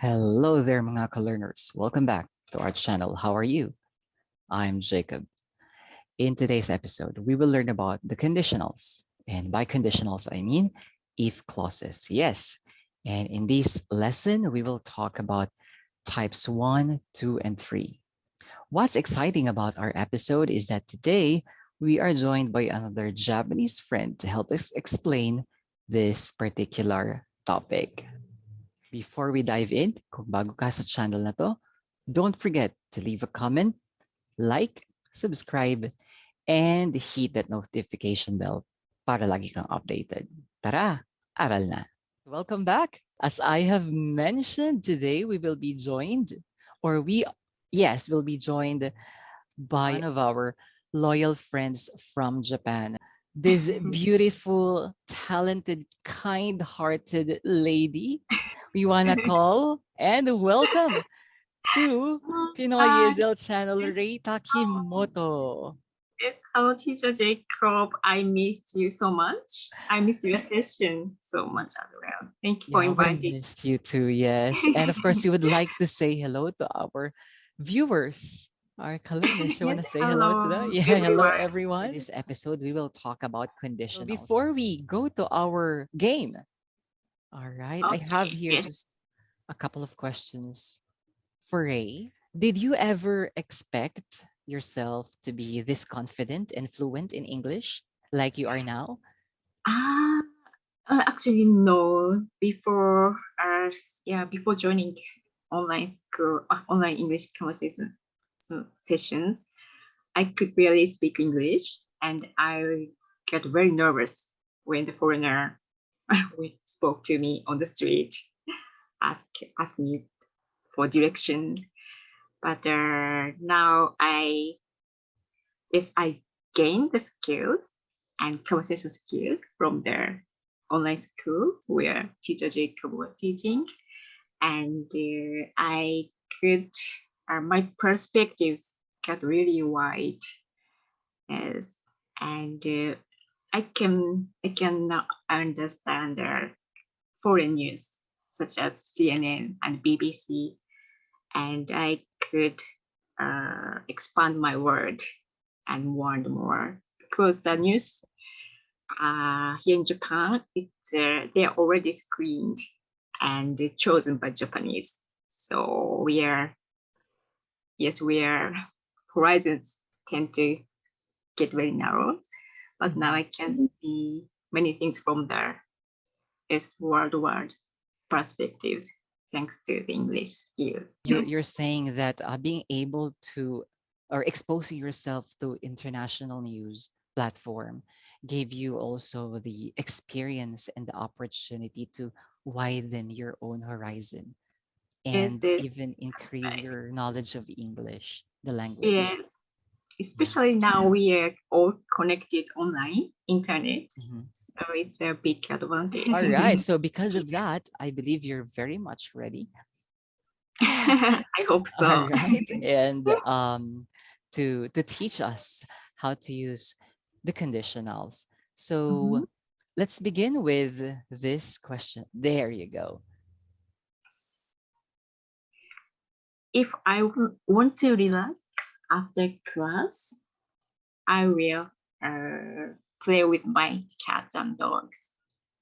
Hello there mga ka-learners. Welcome back to our channel. How are you? I'm Jacob. In today's episode, we will learn about the conditionals. And by conditionals, I mean if clauses. Yes. And in this lesson, we will talk about types 1, 2, and 3. What's exciting about our episode is that today we are joined by another Japanese friend to help us explain this particular topic. Before we dive in, kung bago ka sa channel na to, don't forget to leave a comment, like, subscribe, and hit that notification bell para lagi kang updated. Tara, aral na! Welcome back! As I have mentioned, today we will be joined, will be joined by one of our loyal friends from Japan. This beautiful, talented, kind-hearted lady we want to call and welcome to Pinoy Hi. ESL channel, Rei Takimoto. Yes, hello, teacher Jacob. I missed you so much. I missed your session so much as well. Thank you for Yeah, we inviting. missed you too, yes. And of course, you would like to say hello to our viewers. Our columnists, you want to Yes, say hello to them? hello, Yeah, hello everyone. everyone. In this episode, we will talk about conditionals. Before we go to our game, all right, I have Okay, here yes. just a couple of questions for Ray. Did you ever expect yourself to be this confident and fluent in English like you are now? Ah, actually, no. Before joining online school, online English conversation sessions, I could barely speak English, and I get very nervous when the foreigner spoke to me on the street, ask me for directions. But now I gained the skills and conversation skills from the online school where teacher Jacob was teaching, and I could my perspectives got really wide. Yes, and I can now understand the foreign news such as CNN and BBC, and I could expand my word and more because the news here in Japan, they're already screened and chosen by Japanese. So we are horizons tend to get very narrow, but now I can see many things from the worldwide perspectives thanks to the English skills. You're saying that being able to or exposing yourself to international news platform gave you also the experience and the opportunity to widen your own horizon and Yes, even increase right. your knowledge of English, the language. Yes, especially now we are all connected online, internet. Mhm. So it's a big advantage. All right. So because of that, I believe you're very much ready. I hope All so. right. And to teach us how to use the conditionals. So let's begin with this question. There you go. If I want to relax after class, I will play with my cats and dogs.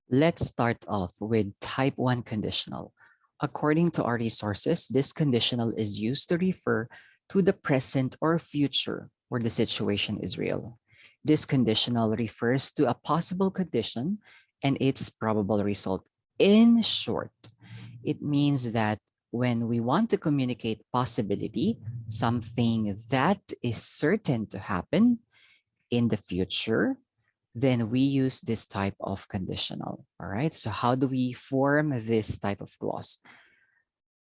Let's start off with type 1 conditional. According to our resources, this conditional is used to refer to the present or future where the situation is real. This conditional refers to a possible condition and its probable result. In short, it means that when we want to communicate possibility, something that is certain to happen in the future, then we use this type of conditional. All right. So how do we form this type of clause?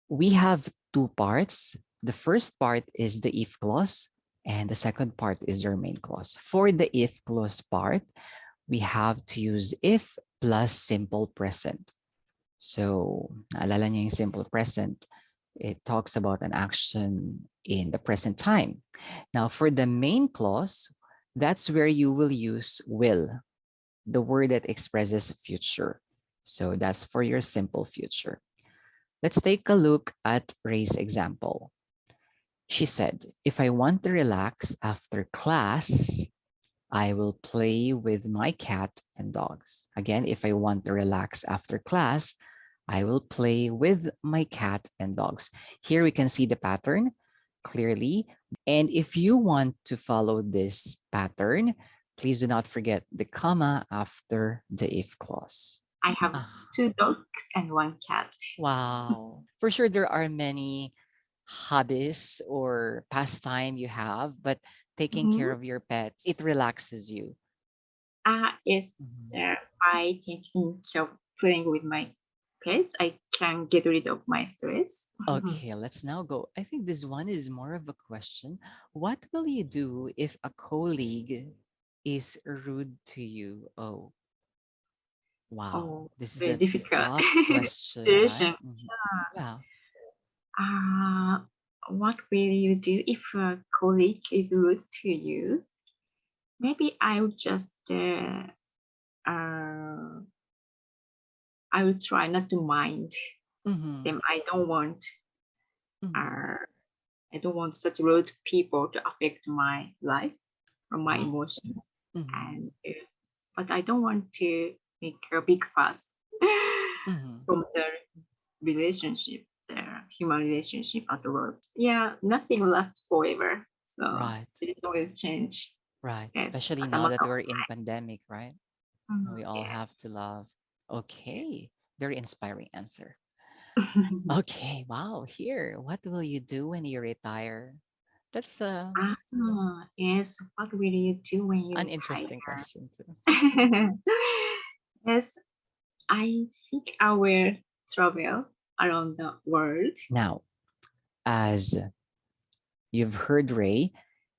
We have two parts. The first part is the if clause, and the second part is your main clause. For the if clause part, we have to use if plus simple present. So, naalala niyo yung simple present. It talks about an action in the present time. Now, for the main clause, that's where you will use will, the word that expresses future. So that's for your simple future. Let's take a look at Ray's example. She said, if I want to relax after class, I will play with my cat and dogs. Again, if I want to relax after class, I will play with my cat and dogs. Here we can see the pattern clearly. And if you want to follow this pattern, please do not forget the comma after the if clause. I have Ah, 2 dogs and 1 cat. wow. For sure, there are many hobbies or pastime you have, but taking care Mhm. of your pets, it relaxes you. Is Mhm. by taking care of playing with my pets, I can get rid of my stress. Okay, let's now go. I think this one is more of a question. What will you do if a colleague is rude to you? Oh, wow. Oh, This is very a difficult tough question, right? situation. Mhm. Yeah. Uh, what will you do if a colleague is rude to you? Maybe I would just uh, I will try not to mind Mm-hmm. them. Mm-hmm. Uh, I don't want such rude people to affect my life or my Wow. emotions. Mm-hmm. And but I don't want to make a big fuss Mm-hmm. from the relationship, the human relationship at work. Yeah, nothing lasts forever. So Right. situation will change. Right. Yes, Especially at a now matter that of we're in pandemic, right? time. We all Yeah. have to love. Yeah. Okay. Very inspiring answer. Okay. Wow. Here, what will you do when you retire? That's Yes. What will you do when you an retire? interesting question too. Yes, I think I will travel around the world. Now, as you've heard Ray,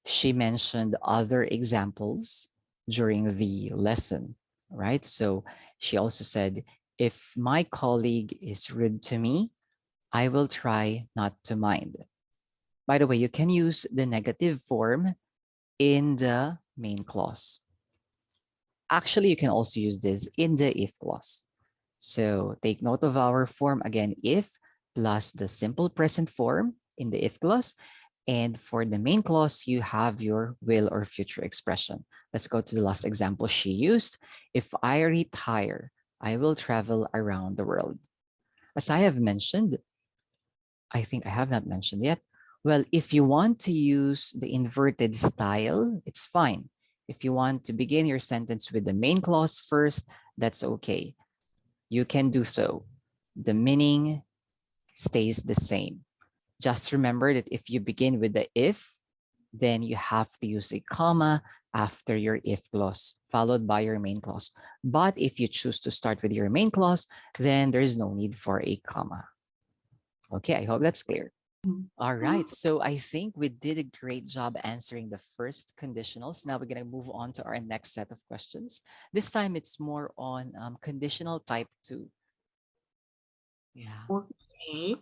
she mentioned other examples during the lesson, right? So she also said, if my colleague is rude to me, I will try not to mind. By the way, you can use the negative form in the main clause. Actually, you can also use this in the if clause. So take note of our form again, if plus the simple present form in the if clause. And for the main clause, you have your will or future expression. Let's go to the last example she used. If I retire, I will travel around the world. As I have mentioned, I think I have not mentioned yet. Well, if you want to use the inverted style, it's fine. If you want to begin your sentence with the main clause first, that's okay. You can do so. The meaning stays the same. Just remember that if you begin with the if, then you have to use a comma after your if clause, followed by your main clause. But if you choose to start with your main clause, then there is no need for a comma. Okay, I hope that's clear. All right, so I think we did a great job answering the first conditionals. Now we're going to move on to our next set of questions. This time it's more on conditional type 2. Yeah. Okay.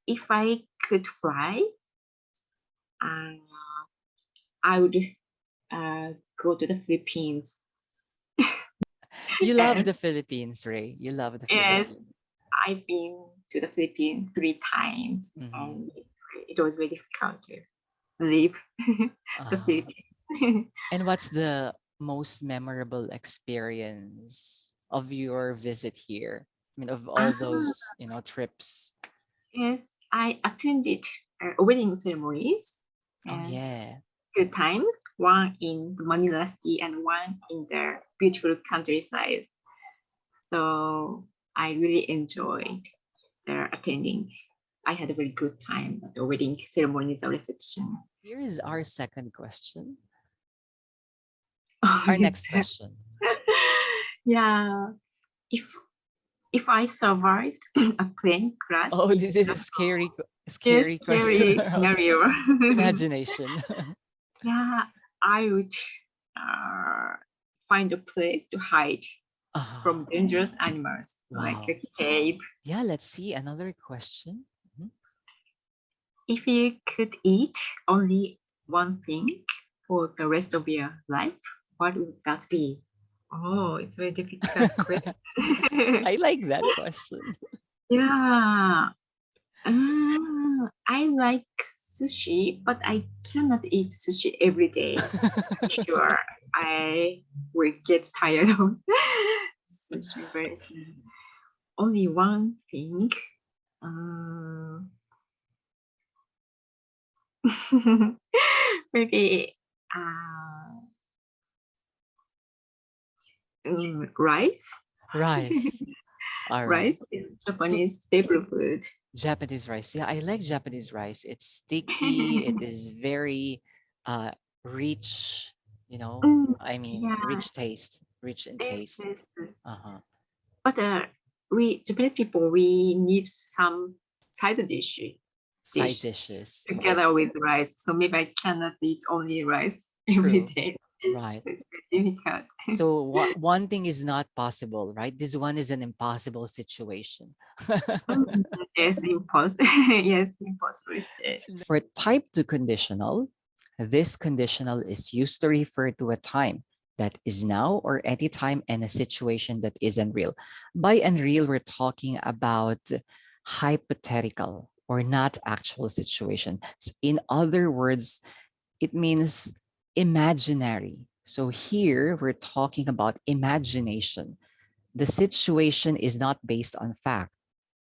If I could fly, uh, I would go to the Philippines. You love Yes. the Philippines, Ray. You love the Yes. Philippines. I've been to the Philippines 3 times, Mm-hmm. and it was very difficult to leave the Uh-huh. Philippines. And what's the most memorable experience of your visit here? I mean, of all Ah, those, trips. yes, I attended wedding ceremonies Oh, and yeah. 2 times, one in the Manila City and one in the beautiful countryside. So I really enjoyed their attending. I had a very good time at the wedding ceremonies or reception. Here is our second question. Oh, Our yes. next question. Yeah. If if I survived a plane crash Oh, in this is a this scary question. scary Okay. scenario, Imagination. yeah, I would find a place to hide from Ah, dangerous animals, like wow. a cave. Yeah, let's see another question. Mhm. If you could eat only one thing for the rest of your life, what would that be? Oh, it's a very difficult question. I like that question. Yeah. I like sushi, but I cannot eat sushi every day. I'm sure I will get tired of sushi very soon. Only one thing. Uh, maybe uh, rice. Rice. All right. Rice is Japanese staple food. Japanese rice. Yeah, I like Japanese rice. It's sticky. It is very uh rich, you know. Mm, I mean, yeah, rich in yes, taste. yes. Uh-huh. But we Japanese people, we need some side Side dish dishes. together Yes. with rice. So maybe I cannot eat only rice every True. day. Right. So it's very difficult. So one thing is not possible, right? This one is an impossible situation. Mm, yes, impossible. Yes, impossible situation. For type 2 conditional, this conditional is used to refer to a time that is now or any time and a situation that is unreal. By unreal, we're talking about hypothetical or not actual situation. In other words, it means imaginary. So here we're talking about imagination. The situation is not based on fact.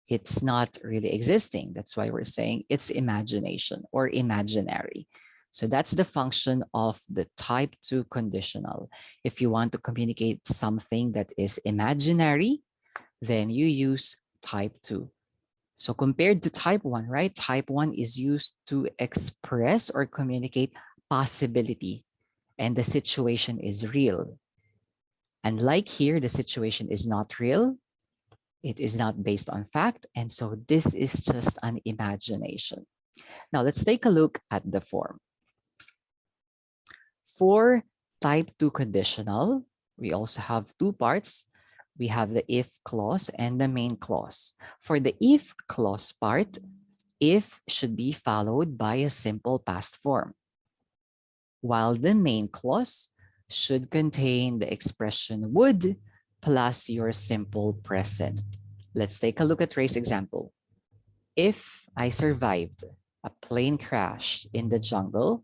It's not really existing. That's why we're saying it's imagination or imaginary. So that's the function of the type 2 conditional. If you want to communicate something that is imaginary, then you use type 2. So compared to type 1, right? Type 1 is used to express or communicate possibility, and the situation is real. And like here, the situation is not real, it is not based on fact, and so this is just an imagination. Now let's take a look at the form. For type 2 conditional, we also have two parts. We have the if clause and the main clause. For the if clause part, if should be followed by a simple past form, while the main clause should contain the expression would plus your simple present. Let's take a look at Ray's example. If I survived a plane crash in the jungle,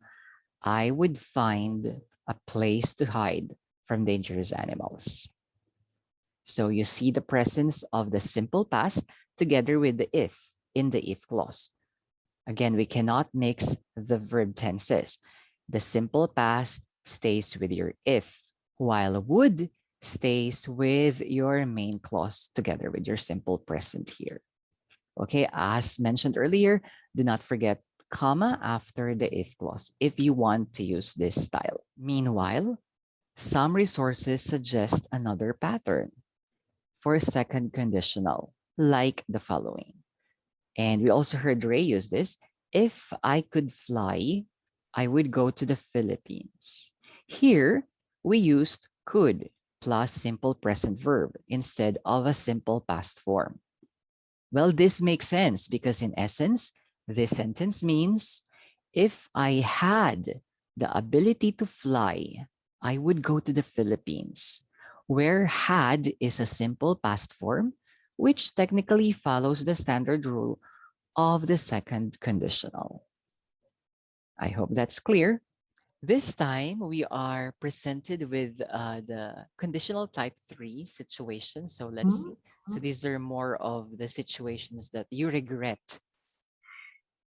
I would find a place to hide from dangerous animals. So you see the presence of the simple past together with the if in the if clause. Again, we cannot mix the verb tenses. The simple past stays with your if, while would stays with your main clause together with your simple present here. Okay, as mentioned earlier, do not forget comma after the if clause if you want to use this style. Meanwhile, some resources suggest another pattern for second conditional, like the following. And we also heard Ray use this. If I could fly, I would go to the Philippines. Here, we used could plus simple present verb instead of a simple past form. Well, this makes sense because in essence, this sentence means if I had the ability to fly, I would go to the Philippines, where had is a simple past form, which technically follows the standard rule of the second conditional. I hope that's clear. This time, we are presented with the conditional type 3 situations. So let's Mhm. see. So these are more of the situations that you regret.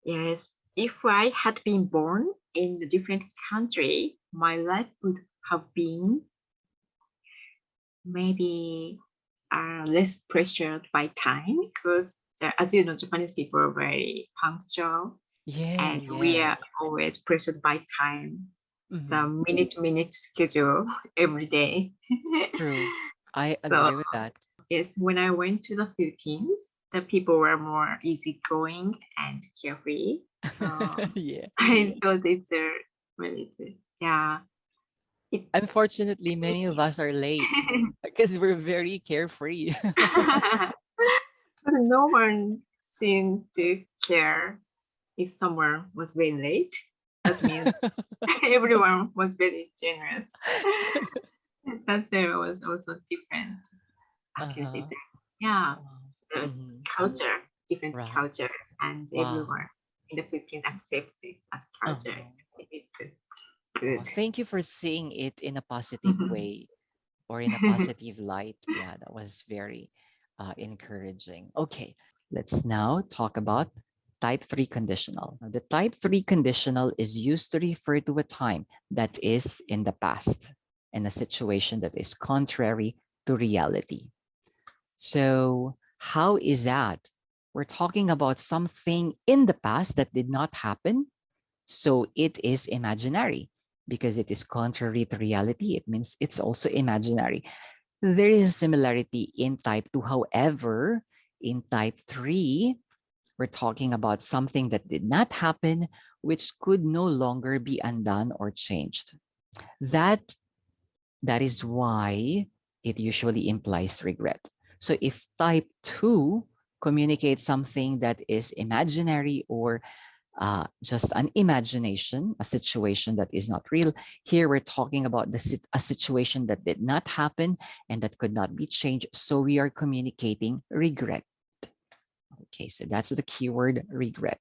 Yes, if I had been born in a different country, my life would have been maybe less pressured by time because, as you know, Japanese people are very punctual Yeah, and we yeah. are always pressured by time, the Mhm. minute schedule every day. True. I So, agree with that. yes, when I went to the Philippines, the people were more easygoing and carefree. So Yeah. I thought it's a really, yeah, it. Unfortunately, many of us are late because we're very carefree. But no one seemed to care if someone was very late. That means everyone was very generous. But there was also different, how can I say Uh-huh. that? Yeah, the Mhm. culture, different Right. culture. and Wow. everyone in the Philippines accept it as culture. It's good. Thank you for seeing it in a positive way or in a positive light. Yeah, that was very encouraging. Okay, let's now talk about type 3 conditional. Now, the type 3 conditional is used to refer to a time that is in the past and a situation that is contrary to reality. So how is that? We're talking about something in the past that did not happen. So it is imaginary because it is contrary to reality. It means it's also imaginary. There is a similarity in type 2. However, in type 3, we're talking about something that did not happen, which could no longer be undone or changed. That is why it usually implies regret. So if type 2 communicates something that is imaginary or just an imagination, a situation that is not real. Here we're talking about a situation that did not happen and that could not be changed. So we are communicating regret. Okay, so that's the keyword regret.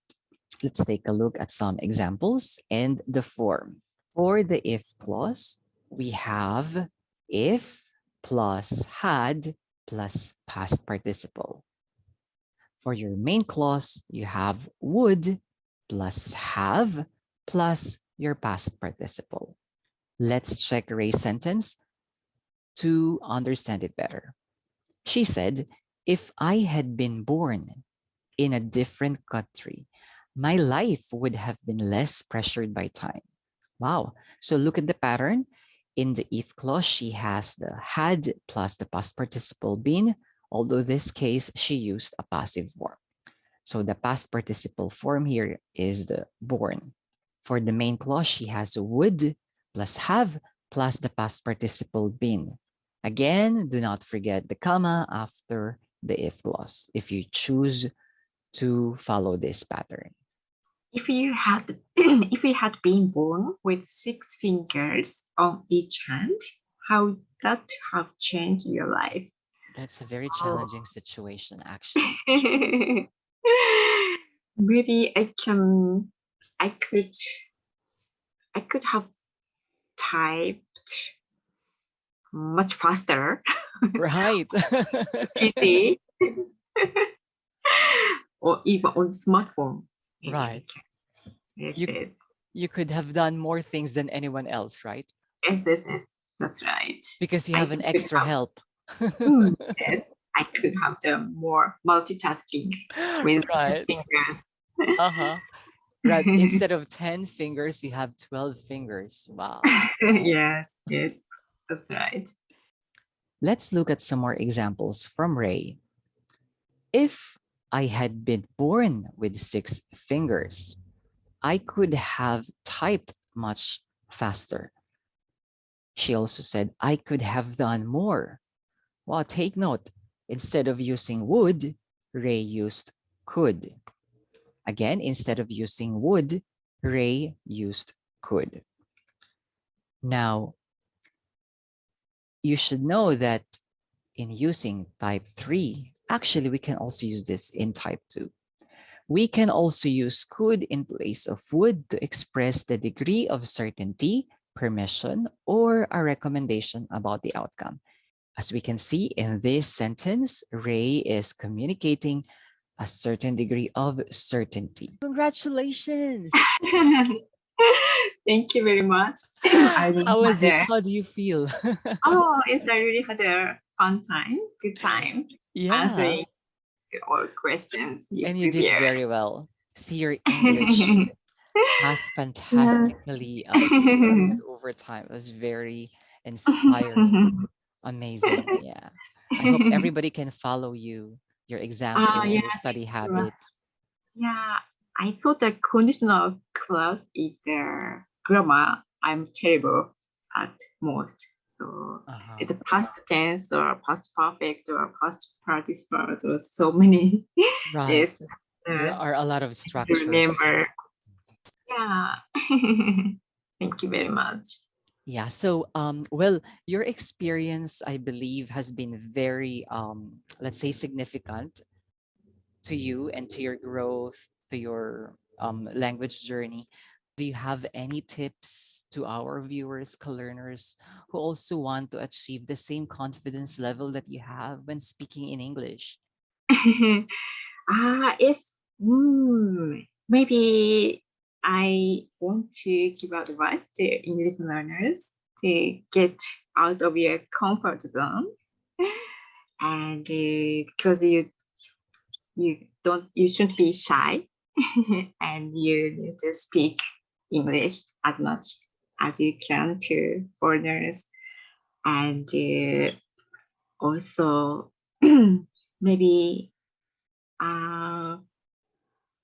Let's take a look at some examples and the form. For the if clause, we have if plus had plus past participle. For your main clause, you have would plus have plus your past participle. Let's check Ray's sentence to understand it better. She said, if I had been born in a different country, my life would have been less pressured by time. Wow. So look at the pattern. In the if clause, she has the had plus the past participle been, although this case, she used a passive form. So the past participle form here is the born. For the main clause, she has would plus have plus the past participle been. Again, do not forget the comma after the if clause if you choose to follow this pattern. If you had if you had been born with 6 fingers on each hand, how would that have changed your life? That's a very challenging situation, actually. Maybe I could have typed much faster. Right. PC or even on smartphone. Right. Yes, You- yes. You could have done more things than anyone else, right? Yes, yes, yes. That's right. Because you I have an could extra have- help. Yes, I could have done more multitasking with Right. fingers. Uh-huh. Right. Instead of 10 fingers, you have 12 fingers. Wow. Yes, yes, that's right. Let's look at some more examples from Ray. If I had been born with 6 fingers, I could have typed much faster. She also said, I could have done more. Well, take note, instead of using would, Ray used could. Again, instead of using would, Ray used could. Now, you should know that in using type 3, actually, we can also use this in type 2. We can also use could in place of would to express the degree of certainty, permission, or a recommendation about the outcome. As we can see in this sentence, Ray is communicating a certain degree of certainty. Congratulations! Thank you very much. I really How was it? had How do you feel? I really had a fun time, good time Yeah, answering all questions and you did prepared. very well. See, your English has fantastically improved over time. It was very inspiring, amazing. Yeah, I hope everybody can follow you, your example, Yeah, your study thank you very much. habits. Yeah, I thought the conditional class is the grammar. I'm terrible at most. So it's a past tense or past perfect or past participle or so many. Right. Yes, There are a lot of to structures. remember. Yeah. Thank you very much. Yeah. So, well, your experience, I believe, has been very, let's say, significant to you and to your growth, to your language journey. Do you have any tips to our viewers, co-learners, who also want to achieve the same confidence level that you have when speaking in English? It's maybe I want to give advice to English learners to get out of your comfort zone, and because you shouldn't be shy, and you need to speak English as much as you can to foreigners, and also maybe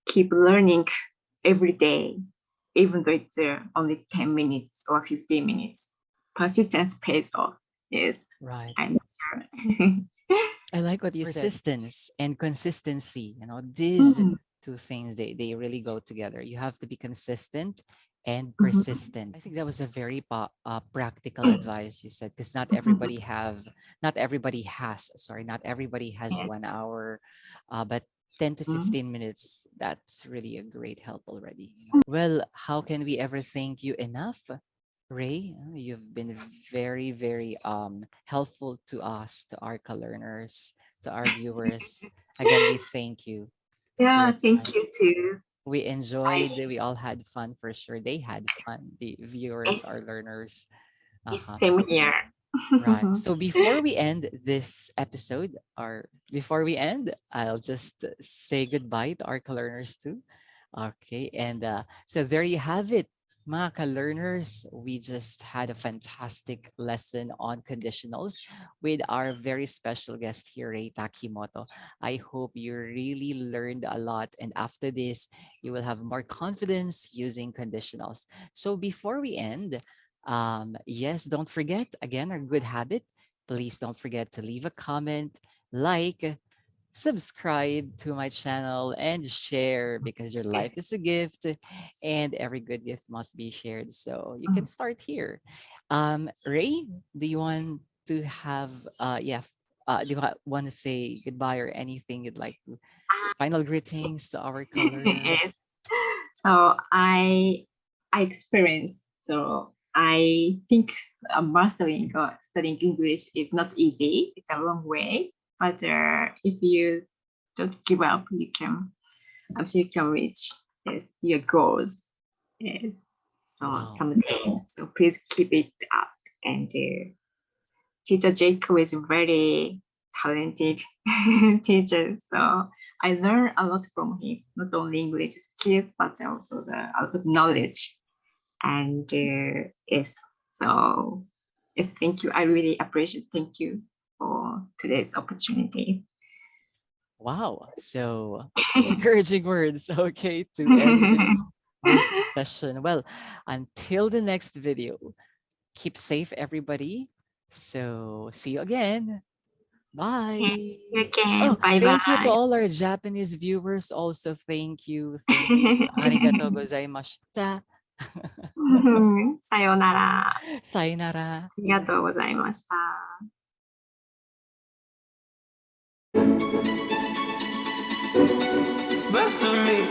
keep learning every day, even though it's only 10 minutes or 15 minutes. Persistence pays off. Yes, Right. I'm sure. I like what you said. Persistence and consistency, these two things, they really go together. You have to be consistent and persistent. I think that was a very practical advice you said, because not everybody has Yes. 1 hour, but 10 to 15 minutes, that's really a great help already. Well, how can we ever thank you enough? Ray, you've been very, very helpful to us, to our co-learners, to our viewers. Again, we thank you for Yeah, your thank time. you too. We enjoyed, we all had fun for sure. They had fun, the viewers, It's, our learners. it's Uh-huh. same here. Right. So before we end this episode, or before we end, I'll just say goodbye to our learners too. Okay. And so there you have it, mga learners. We just had a fantastic lesson on conditionals with our very special guest here, Ray Takimoto. I hope you really learned a lot. And after this, you will have more confidence using conditionals. So before we end, yes, don't forget, again, our good habit. Please don't forget to leave a comment, like, subscribe to my channel, and share, because your life Yes. is a gift and every good gift must be shared. So you can start here. Ray, do you want to have, do you want to say goodbye or anything you'd like to? Final greetings to our colors. Yes. So I experienced. So I think mastering or studying English is not easy. It's a long way, but if you don't give up, I'm sure you can reach your goals. Yes. So Wow. someday. So please keep it up. And Teacher Jacob is very talented teacher. So I learned a lot from him, not only English skills, but also a lot of knowledge. And yes, so yes, thank you. I really appreciate. Thank you for today's opportunity. Wow. So encouraging words. Okay, to end this session. Well, until the next video, keep safe, everybody. So see you again. Bye. Okay, Oh, bye thank you to bye. all our Japanese viewers also. Thank you. Thank you. Arigatou gozaimashita. さようなら。Sayonara. ありがとうございました。Best of me.